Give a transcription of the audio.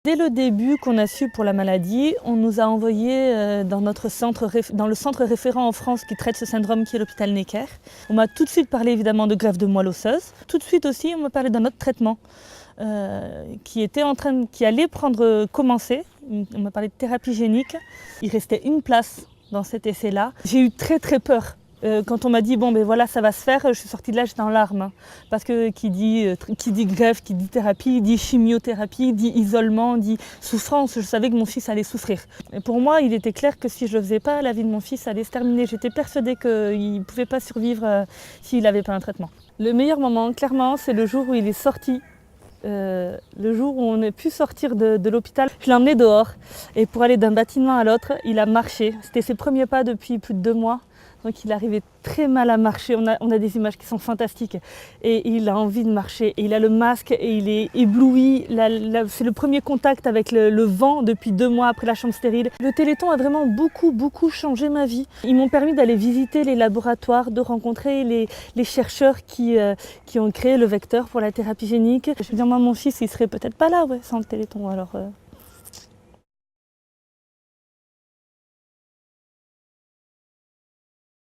Dès le début qu'on a su pour la maladie, on nous a envoyés dans le centre référent en France qui traite ce syndrome, qui est l'hôpital Necker. On m'a tout de suite parlé évidemment de greffe de moelle osseuse. Tout de suite aussi, on m'a parlé d'un autre traitement qui allait commencer. On m'a parlé de thérapie génique. Il restait une place dans cet essai-là. J'ai eu très très peur. Quand on m'a dit bon ben voilà ça va se faire, je suis sortie de là, j'étais en larmes. Parce que qui dit greffe, qui dit thérapie, dit chimiothérapie, dit isolement, dit souffrance. Je savais que mon fils allait souffrir. Et pour moi, il était clair que si je ne le faisais pas, la vie de mon fils allait se terminer. J'étais persuadée qu'il ne pouvait pas survivre s'il n'avait pas un traitement. Le meilleur moment, clairement, c'est le jour où il est sorti. Le jour où on a pu sortir de l'hôpital, je l'ai emmené dehors. Et pour aller d'un bâtiment à l'autre, il a marché. C'était ses premiers pas depuis plus de 2 mois. Donc il arrivait très mal à marcher, on a des images qui sont fantastiques. Et il a envie de marcher, et il a le masque, et il est ébloui. C'est le premier contact avec le vent depuis 2 mois après la chambre stérile. Le Téléthon a vraiment beaucoup changé ma vie. Ils m'ont permis d'aller visiter les laboratoires, de rencontrer les chercheurs qui ont créé le vecteur pour la thérapie génique. Je veux dire, moi mon fils il serait peut-être pas là sans le Téléthon. Alors,